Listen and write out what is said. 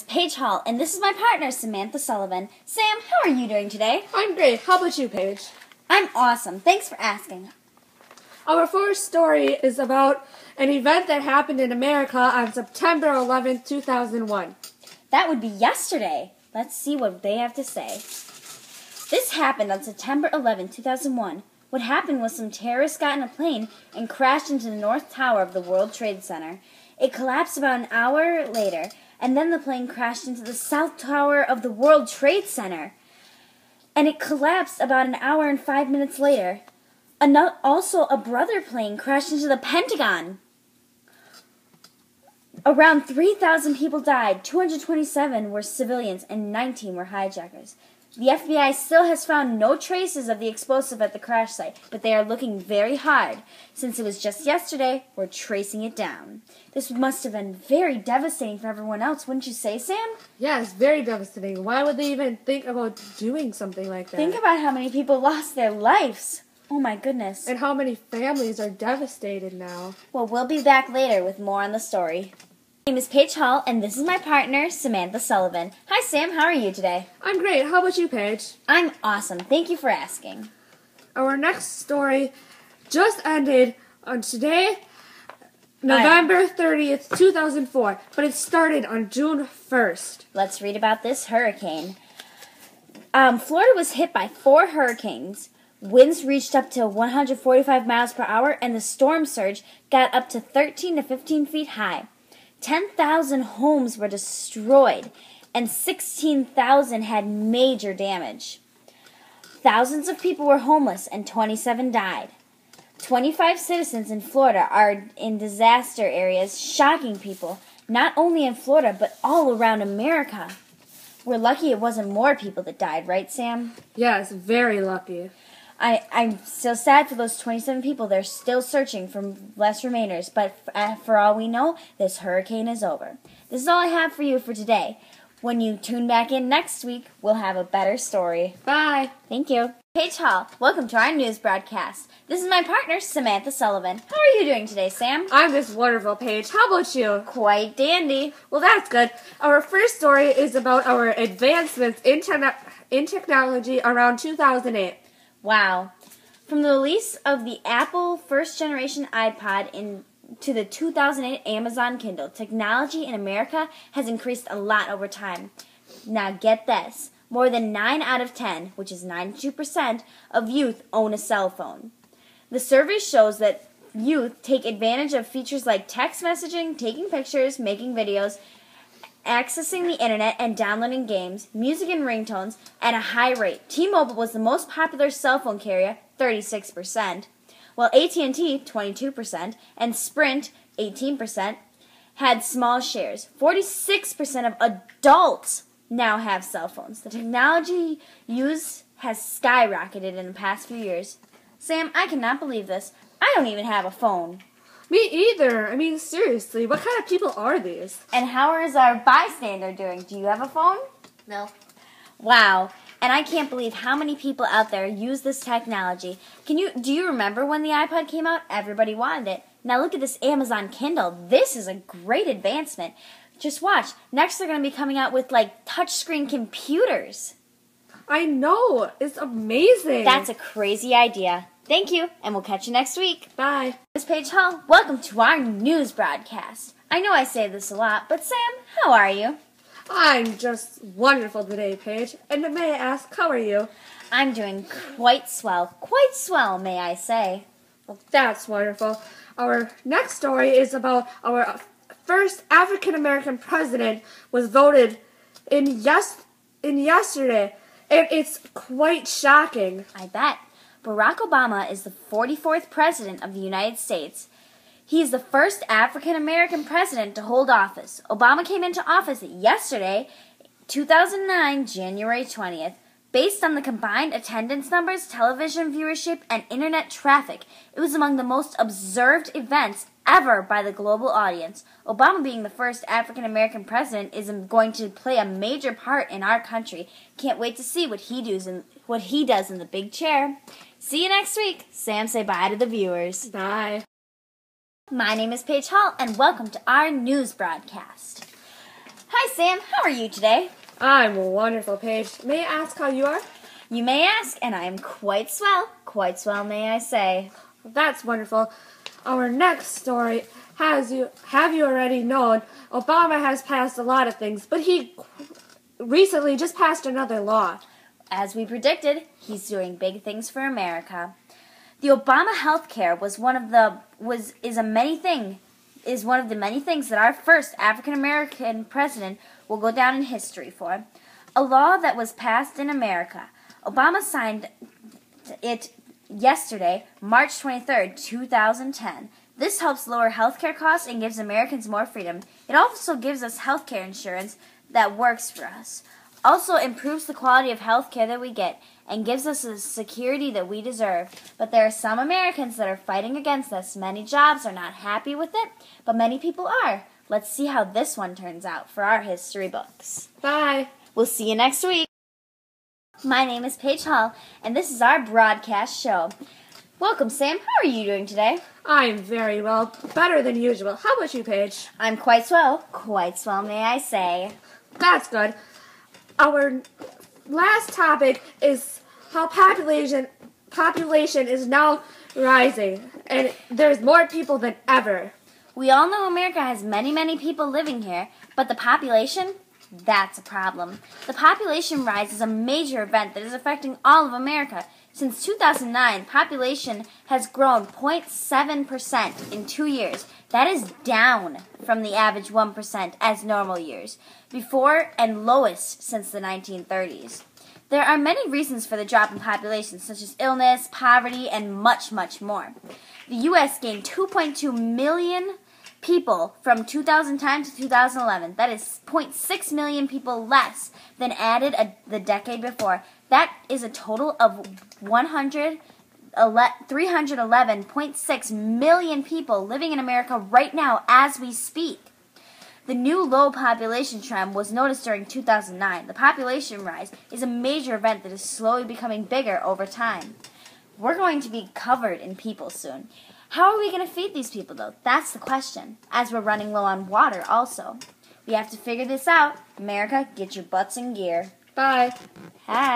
Paige Hall, and this is my partner, Samantha Sullivan. Sam, how are you doing today? I'm great. How about you, Paige? I'm awesome. Thanks for asking. Our first story is about an event that happened in America on September 11th, 2001. That would be yesterday. Let's see what they have to say. This happened on September 11, 2001. What happened was some terrorists got in a plane and crashed into the North Tower of the World Trade Center. It collapsed about an hour later, and then the plane crashed into the South Tower of the World Trade Center. And it collapsed about an hour and 5 minutes later. Also, a brother plane crashed into the Pentagon. Around 3,000 people died, 227 were civilians, and 19 were hijackers. The FBI still has found no traces of the explosive at the crash site, but they are looking very hard. Since it was just yesterday, we're tracing it down. This must have been very devastating for everyone else, wouldn't you say, Sam? Yes, very devastating. Why would they even think about doing something like that? Think about how many people lost their lives. Oh my goodness. And how many families are devastated now. Well, we'll be back later with more on the story. My name is Paige Hall, and this is my partner, Samantha Sullivan. Hi, Sam. How are you today? I'm great. How about you, Paige? I'm awesome. Thank you for asking. Our next story just ended on today, November 30th, 2004, but it started on June 1st. Let's read about this hurricane. Florida was hit by 4 hurricanes. Winds reached up to 145 miles per hour, and the storm surge got up to 13 to 15 feet high. 10,000 homes were destroyed, and 16,000 had major damage. Thousands of people were homeless, and 27 died. 25 citizens in Florida are in disaster areas, shocking people, not only in Florida, but all around America. We're lucky it wasn't more people that died, right, Sam? Yes, very lucky. I'm still sad for those 27 people. They're still searching for less remainers, but for all we know, this hurricane is over. This is all I have for you for today. When you tune back in next week, we'll have a better story. Bye. Thank you. Paige Hall, welcome to our news broadcast. This is my partner, Samantha Sullivan. How are you doing today, Sam? I'm just wonderful, Paige. How about you? Quite dandy. Well, that's good. Our first story is about our advancements in technology around 2008. Wow. From the release of the Apple first-generation iPod to the 2008 Amazon Kindle, technology in America has increased a lot over time. Now get this. More than 9 out of 10, which is 92%, of youth own a cell phone. The survey shows that youth take advantage of features like text messaging, taking pictures, making videos, accessing the internet and downloading games, music and ringtones at a high rate. T-Mobile was the most popular cell phone carrier, 36%, while AT&T, 22%, and Sprint, 18%, had small shares. 46% of adults now have cell phones. The technology used has skyrocketed in the past few years. Sam, I cannot believe this. I don't even have a phone. Me either. I mean, seriously, what kind of people are these? And how is our bystander doing? Do you have a phone? No. Wow. And I can't believe how many people out there use this technology. Do you remember when the iPod came out? Everybody wanted it. Now look at this Amazon Kindle. This is a great advancement. Just watch. Next they're going to be coming out with touchscreen computers. I know. It's amazing. That's a crazy idea. Thank you, and we'll catch you next week. Bye. This is Paige Hall. Welcome to our news broadcast. I know I say this a lot, but Sam, how are you? I'm just wonderful today, Paige. And may I ask, how are you? I'm doing quite swell. Quite swell, may I say. Well, that's wonderful. Our next story is about our first African-American president was voted in yesterday, and it's quite shocking. I bet. Barack Obama is the 44th president of the United States. He is the first African-American president to hold office. Obama came into office yesterday, 2009, January 20th. Based on the combined attendance numbers, television viewership, and internet traffic, it was among the most observed events ever by the global audience. Obama being the first African-American president is going to play a major part in our country. Can't wait to see what he does in the big chair. See you next week. Sam, say bye to the viewers. Bye. My name is Paige Hall, and welcome to our news broadcast. Hi, Sam. How are you today? I'm wonderful, Paige. May I ask how you are? You may ask, and I am quite swell. Quite swell, may I say. That's wonderful. Our next story have you already known, Obama has passed a lot of things, but he recently just passed another law. As we predicted, he's doing big things for America. The Obama health care is one of the many things that our first African American president will go down in history for. A law that was passed in America. Obama signed it yesterday, March 23rd, 2010. This helps lower healthcare costs and gives Americans more freedom. It also gives us healthcare insurance that works for us. Also improves the quality of healthcare that we get and gives us the security that we deserve. But there are some Americans that are fighting against us. Many jobs are not happy with it, but many people are. Let's see how this one turns out for our history books. Bye. We'll see you next week. My name is Paige Hall, and this is our broadcast show. Welcome, Sam. How are you doing today? I'm very well, better than usual. How about you, Paige? I'm quite swell, may I say. That's good. Our last topic is how population is now rising, and there's more people than ever. We all know America has many, many people living here, but the population, that's a problem. The population rise is a major event that is affecting all of America. Since 2009, population has grown 0.7% in 2 years. That is down from the average 1% as normal years, before and lowest since the 1930s. There are many reasons for the drop in population, such as illness, poverty, and much, much more. The U.S. gained 2.2 million people from 2010 to 2011. That is 0.6 million people less than added the decade before. That is a total of 311.6 million people living in America right now as we speak. The new low population trend was noticed during 2009. The population rise is a major event that is slowly becoming bigger over time. We're going to be covered in people soon. How are we going to feed these people, though? That's the question, as we're running low on water also. We have to figure this out. America, get your butts in gear. Bye. Hi.